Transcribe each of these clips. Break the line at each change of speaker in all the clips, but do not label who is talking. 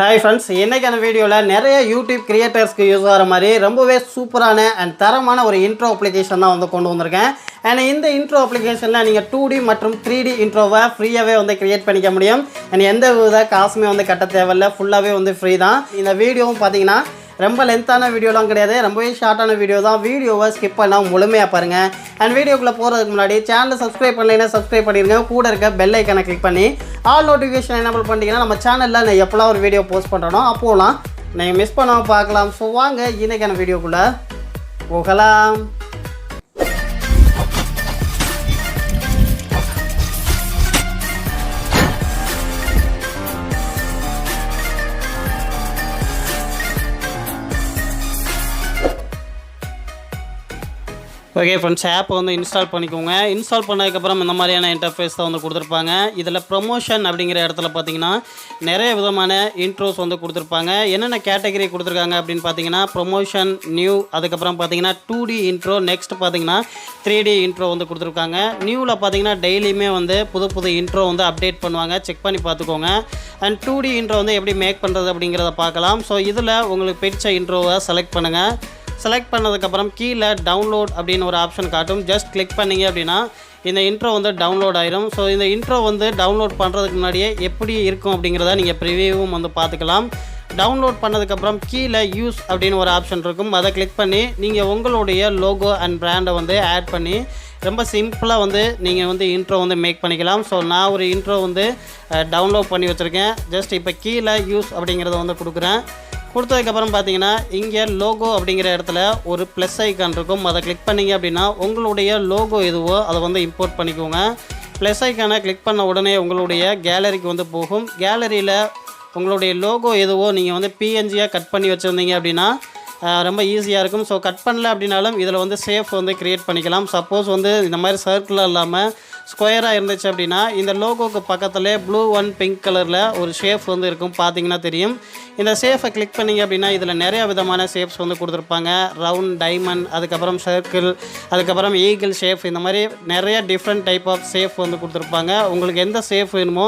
Hi friends, இன்னைக்கான வீடியோல நிறைய YouTube கிரியேட்டர்ஸ்க்கு யூஸ் ஆகிற மாதிரி ரொம்பவே சூப்பரான அண்ட் தரமான ஒரு இன்ட்ரோ அப்ளிகேஷன் தான் வந்து கொண்டு வந்திருக்கேன். அண்ட் இந்த இன்ட்ரோ அப்ளிகேஷனில் நீங்கள் 2D மற்றும் 3D இன்ட்ரோவை ஃப்ரீயாகவே வந்து கிரியேட் பண்ணிக்க முடியும். அண்ட் எந்த வித காசுமே வந்து கட்ட தேவையில்லை, ஃபுல்லாகவே வந்து ஃப்ரீ தான். இந்த வீடியோவும் பார்த்தீங்கன்னா ரொம்ப லென்த்தான வீடியோலாம் கிடையாது, ரொம்பவே ஷார்ட்டான வீடியோ தான். வீடியோவை ஸ்கிப் பண்ணால் முழுமையாக பாருங்கள். அண்ட் வீடியோக்குள்ளே போகிறதுக்கு முன்னாடி சேனலை சப்ஸ்கிரைப் பண்ணலைன்னா சப்ஸ்கிரைப் பண்ணிடுங்க. கூட இருக்க பெல் ஐக்கனை கிளிக் பண்ணி ஆல் நோட்டிஃபிகேஷன் எனேபிள் பண்ணிட்டீங்கன்னா நம்ம சேனலில் நான் எப்போலாம் ஒரு வீடியோ போஸ்ட் பண்ணுறனோ அப்போலாம் நீங்கள் மிஸ் பண்ணாமல் பார்க்கலாம். ஸோ வாங்க இன்றைக்கான வீடியோக்குள்ளே போகலாம். ஓகே ஃப்ரெண்ட்ஸ், ஆப்பை வந்து இன்ஸ்டால் பண்ணிக்கோங்க. இன்ஸ்டால் பண்ணதுக்கப்புறம் இந்த மாதிரியான இன்டர்ஃபேஸ் தான் வந்து கொடுத்துருப்பாங்க. இதில் ப்ரொமோஷன் அப்படிங்கிற இடத்துல பார்த்தீங்கன்னா நிறைய விதமான இன்ட்ரோஸ் வந்து கொடுத்துருப்பாங்க. என்னென்ன கேட்டகரி கொடுத்துருக்காங்க அப்படின்னு பார்த்தீங்கன்னா ப்ரொமோஷன், நியூ, அதுக்கப்புறம் பார்த்தீங்கன்னா 2D இன்ட்ரோ, நெக்ஸ்ட் பார்த்தீங்கன்னா 3D இன்ட்ரோ வந்து கொடுத்துருக்காங்க. நியூவில் பார்த்தீங்கன்னா டெய்லியுமே வந்து புது இன்ட்ரோ வந்து அப்டேட் பண்ணுவாங்க, செக் பண்ணி பார்த்துக்கோங்க. அண்ட் 2D இன்ட்ரோ வந்து எப்படி மேக் பண்ணுறது அப்படிங்கிறத பார்க்கலாம். ஸோ இதில் உங்களுக்கு பிடிச்ச இன்ட்ரோவை செலக்ட் பண்ணுங்கள். செலக்ட் பண்ணதுக்கப்புறம் கீழே டவுன்லோட் அப்படின்னு ஒரு ஆப்ஷன் காட்டும். ஜஸ்ட் கிளிக் பண்ணிங்க அப்படின்னா இந்த இன்ட்ரோ வந்து டவுன்லோட் ஆயிரும். ஸோ இந்த இன்ட்ரோ வந்து டவுன்லோட் பண்ணுறதுக்கு முன்னாடியே எப்படி இருக்கும் அப்படிங்கிறத நீங்கள் ப்ரிவியூவும் வந்து பார்த்துக்கலாம். டவுன்லோட் பண்ணதுக்கப்புறம் கீழே யூஸ் அப்படின்னு ஒரு ஆப்ஷன் இருக்கும். அதை கிளிக் பண்ணி நீங்கள் உங்களுடைய லோகோ அண்ட் பிராண்டை வந்து ஆட் பண்ணி ரொம்ப சிம்பிளாக வந்து நீங்கள் வந்து இன்ட்ரோ வந்து மேக் பண்ணிக்கலாம். ஸோ நான் ஒரு இன்ட்ரோ வந்து டவுன்லோட் பண்ணி வச்சுருக்கேன். ஜஸ்ட் இப்போ கீழே யூஸ் அப்படிங்கிறத வந்து கொடுக்குறேன். கொடுத்ததுக்கப்புறம் பார்த்தீங்கன்னா இங்கே லோகோ அப்படிங்கிற இடத்துல ஒரு ப்ளஸ் ஐக்கான் இருக்கும். அதை கிளிக் பண்ணிங்க அப்படின்னா உங்களுடைய லோகோ எதுவோ அதை வந்து இம்போர்ட் பண்ணிக்கோங்க. ப்ளஸ் ஐக்கானை கிளிக் பண்ண உடனே உங்களுடைய கேலரிக்கு வந்து போகும். கேலரியில் உங்களுடைய லோகோ எதுவோ நீங்கள் வந்து பிஎன்ஜியாக கட் பண்ணி வச்சுருந்தீங்க அப்படின்னா ரொம்ப ஈஸியாக இருக்கும். ஸோ கட் பண்ணல அப்படின்னாலும் இதில் வந்து சேஃப் வந்து க்ரியேட் பண்ணிக்கலாம். சப்போஸ் வந்து இந்த மாதிரி சர்க்கிளாக இல்லாமல் ஸ்கொயராக இருந்துச்சு அப்படின்னா இந்த லோகோக்கு பக்கத்தில் ப்ளூ அண்ட் பிங்க் கலரில் ஒரு ஷேப் வந்து இருக்கும், பார்த்தீங்கன்னா தெரியும். இந்த ஷேஃபை கிளிக் பண்ணிங்க அப்படின்னா இதில் நிறையா விதமான ஷேப்ஸ் வந்து கொடுத்துருப்பாங்க. ரவுண்ட், டைமண்ட், அதுக்கப்புறம் சர்க்கிள், அதுக்கப்புறம் ஈகிள் ஷேப், இந்த மாதிரி நிறைய டிஃப்ரெண்ட் டைப் ஆஃப் ஷேப் வந்து கொடுத்துருப்பாங்க. உங்களுக்கு எந்த ஷேப் வேணுமோ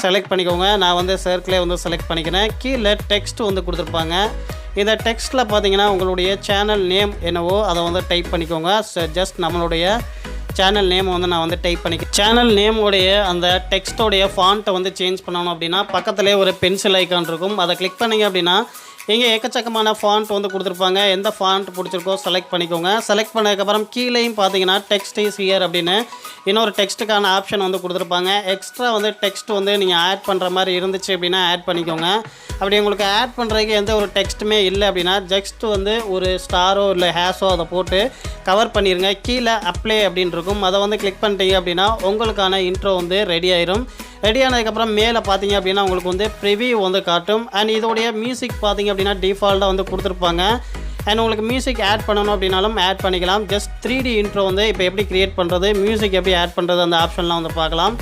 செலக்ட் பண்ணிக்கோங்க. நான் வந்து சர்க்கிளே வந்து செலக்ட் பண்ணிக்கிறேன். கீழே டெக்ஸ்ட் வந்து கொடுத்துருப்பாங்க. இந்த டெக்ஸ்ட்டில் பார்த்தீங்கன்னா உங்களுடைய சேனல் நேம் என்னவோ அதை வந்து டைப் பண்ணிக்கோங்க. ஜஸ்ட் நம்மளுடைய சேனல் நேம் வந்து நான் வந்து டைப் பண்ணிக்கிறேன். சேனல் நேமோடைய அந்த டெக்ஸ்ட்டோடைய ஃபாண்ட்டை வந்து சேஞ்ச் பண்ணணும் அப்படின்னா பக்கத்துலேயே ஒரு பென்சில் ஐக்கான் இருக்கும். அதை கிளிக் பண்ணிங்க அப்படின்னா இங்கே எக்கச்சக்கமான ஃபாண்ட் வந்து கொடுத்துருப்பாங்க. எந்த ஃபாண்ட் பிடிச்சிருக்கோ செலக்ட் பண்ணிக்கோங்க. செலக்ட் பண்ணதுக்கப்புறம் கீழேயும் பார்த்தீங்கன்னா டெக்ஸ்ட் இஸ் ஹியர் அப்படின்னு இன்னொரு டெக்ஸ்ட்டுக்கான ஆப்ஷன் வந்து கொடுத்துருப்பாங்க. எக்ஸ்ட்ரா வந்து டெக்ஸ்ட் வந்து நீங்கள் ஆட் பண்ணுற மாதிரி இருந்துச்சு அப்படின்னா ஆட் பண்ணிக்கோங்க. அப்படி உங்களுக்கு ஆட் பண்ணுறதுக்கு எந்த ஒரு டெக்ஸ்ட்டுமே இல்லை அப்படின்னா ஜஸ்ட் வந்து ஒரு ஸ்டாரோ இல்லை ஹேஷோ அதை போட்டு கவர் பண்ணிடுங்க. கீழே அப்ளை அப்படின்னு இருக்கும். அதை வந்து கிளிக் பண்ணிட்டீங்க அப்படின்னா உங்களுக்கான இன்ட்ரோ வந்து ரெடி ஆயிரும். ரெடி ஆனதுக்கப்புறம் மேலே பார்த்தீங்க அப்படின்னா உங்களுக்கு வந்து ப்ரிவியூ வந்து காட்டும். அண்ட் இதோடைய மியூசிக் பார்த்தீங்க அப்படின்னா டிஃபால்ட்டாக வந்து கொடுத்துருப்பாங்க. அண்ட் உங்களுக்கு மியூசிக் ஆட் பண்ணணும் அப்படின்னாலும் ஆட் பண்ணிக்கலாம். ஜஸ்ட் 3D இன்ட்ரோ வந்து இப்போ எப்படி க்ரியேட் பண்ணுறது, மியூசிக் எப்படி ஆட் பண்ணுறது, அந்த ஆப்ஷன்லாம் வந்து பார்க்கலாம்.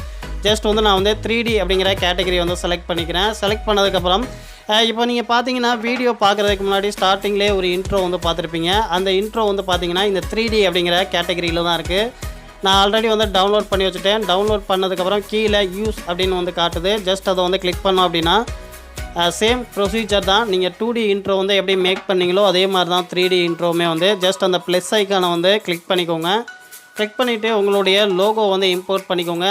ஜஸ்ட் வந்து நான் வந்து 3D அப்படிங்கிற கேட்டகரி வந்து செலக்ட் பண்ணிக்கிறேன். செலக்ட் பண்ணதுக்கப்புறம் இப்போ நீங்கள் பார்த்தீங்கன்னா வீடியோ பார்க்குறதுக்கு முன்னாடி ஸ்டார்டிங்லேயே ஒரு இன்ட்ரோ வந்து பார்த்துருப்பீங்க. அந்த இன்ட்ரோ வந்து பார்த்தீங்கன்னா இந்த 3D அப்படிங்கிற கேட்டகரியில் தான் இருக்குது. நான் ஆல்ரெடி வந்து டவுன்லோட் பண்ணி வச்சுட்டேன். டவுன்லோட் பண்ணதுக்கப்புறம் கீழே யூஸ் அப்படின்னு வந்து காட்டுது. ஜஸ்ட் அதை வந்து கிளிக் பண்ணோம் அப்படின்னா சேம் ப்ரொசீஜர் தான். நீங்கள் 2D இன்ட்ரோ வந்து எப்படி மேக் பண்ணீங்களோ அதே மாதிரி தான் 3D இன்ட்ரோவுமே வந்து ஜஸ்ட் அந்த ப்ளஸ் ஐக்கானை வந்து கிளிக் பண்ணிக்கோங்க. கிளிக் பண்ணிவிட்டு உங்களுடைய லோகோ வந்து இம்போர்ட் பண்ணிக்கோங்க.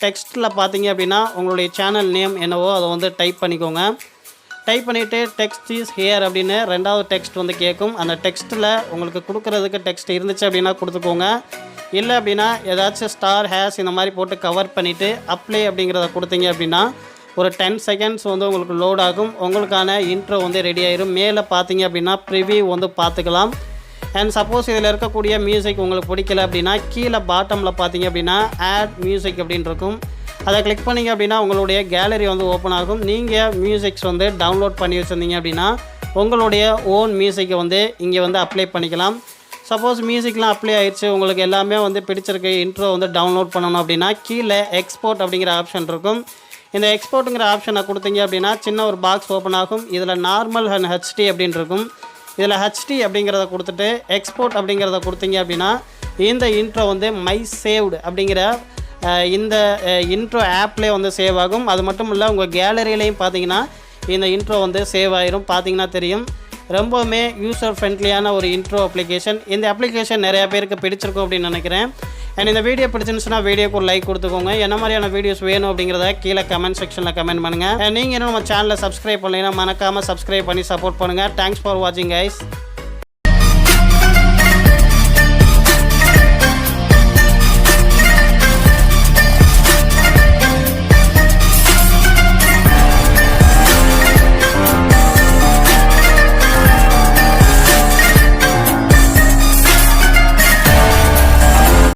டெக்ஸ்ட்டில் பார்த்தீங்க அப்படின்னா உங்களுடைய சேனல் நேம் என்னவோ அதை வந்து டைப் பண்ணிக்கோங்க. டைப் பண்ணிவிட்டு டெக்ஸ்ட் இஸ் ஹியர் அப்படின்னு ரெண்டாவது டெக்ஸ்ட் வந்து கேட்கும். அந்த டெக்ஸ்ட்டில் உங்களுக்கு கொடுக்குறதுக்கு டெக்ஸ்ட் இருந்துச்சு அப்படின்னா கொடுத்துக்கோங்க. இல்லை அப்படின்னா ஏதாச்சும் ஸ்டார் ஹேஷ் இந்த மாதிரி போட்டு கவர் பண்ணிவிட்டு அப்ளை அப்படிங்கிறத கொடுத்தீங்க அப்படின்னா ஒரு 10 செகண்ட்ஸ் வந்து உங்களுக்கு லோட் ஆகும். உங்களுக்கான இன்ட்ரோ வந்து ரெடி ஆயிரும். மேலே பார்த்தீங்க அப்படின்னா ப்ரிவியூ வந்து பார்த்துக்கலாம். அண்ட் சப்போஸ் இதில் இருக்கக்கூடிய மியூசிக் உங்களுக்கு பிடிக்கல அப்படின்னா கீழே பாட்டமில் பார்த்தீங்க அப்படின்னா ஆட் மியூசிக் அப்படின்னு இருக்கும். அதை கிளிக் பண்ணிங்க அப்படின்னா உங்களுடைய கேலரி வந்து ஓப்பன் ஆகும். நீங்கள் மியூசிக்ஸ் வந்து டவுன்லோட் பண்ணி வச்சுருந்தீங்க அப்படின்னா உங்களுடைய ஓன் மியூசிக்கை வந்து இங்கே வந்து அப்ளை பண்ணிக்கலாம். சப்போஸ் மியூசிக்லாம் அப்ளை ஆயிடுச்சு, உங்களுக்கு எல்லாமே வந்து பிடிச்சிருக்கு, இன்ட்ரோ வந்து டவுன்லோட் பண்ணணும் அப்படின்னா கீழே எக்ஸ்போர்ட் அப்படிங்கிற ஆப்ஷன் இருக்கும். இந்த எக்ஸ்போர்ட்டுங்கிற ஆப்ஷனை கொடுத்தீங்க அப்படின்னா சின்ன ஒரு பாக்ஸ் ஓப்பன் ஆகும். இதில் நார்மல் அண்ட் ஹெச்டி அப்படின்னு இருக்கும். இதில் ஹெச்டி அப்படிங்கிறத கொடுத்துட்டு எக்ஸ்போர்ட் அப்படிங்கிறத கொடுத்தீங்க அப்படின்னா இந்த இன்ட்ரோ வந்து மை சேவ்டு அப்படிங்கிற இந்த இன்ட்ரோ ஆப்லேயே வந்து சேவ் ஆகும். அது மட்டும் இல்லை உங்கள் கேலரியிலையும் பார்த்தீங்கன்னா இந்த இன்ட்ரோ வந்து சேவ் ஆயிரும். பார்த்தீங்கன்னா தெரியும், ரொம்பவுமே யூசர் ஃப்ரெண்ட்லியான ஒரு இன்ட்ரோ அப்ளிகேஷன். இந்த அப்ளிகேஷன் நிறையா பேருக்கு பிடிச்சிருக்கும் அப்படின்னு நினைக்கிறேன். அண்ட் இந்த வீடியோ பிடிச்சிருந்துச்சுன்னா வீடியோக்கு ஒரு லைக் கொடுத்துக்கோங்க. என்ன மாதிரியான வீடியோஸ் வேணும் அப்படிங்கிறத கீழே கமெண்ட் செக்ஷனில் கமெண்ட் பண்ணுங்கள். நீங்கள் இன்னும் நம்ம சேனலை சப்ஸ்கிரைப் பண்ணலைன்னா மறக்காமல் சப்ஸ்கிரைப் பண்ணி சப்போர்ட் பண்ணுங்கள். தேங்க்ஸ் ஃபார் வாட்சிங் கைஸ்.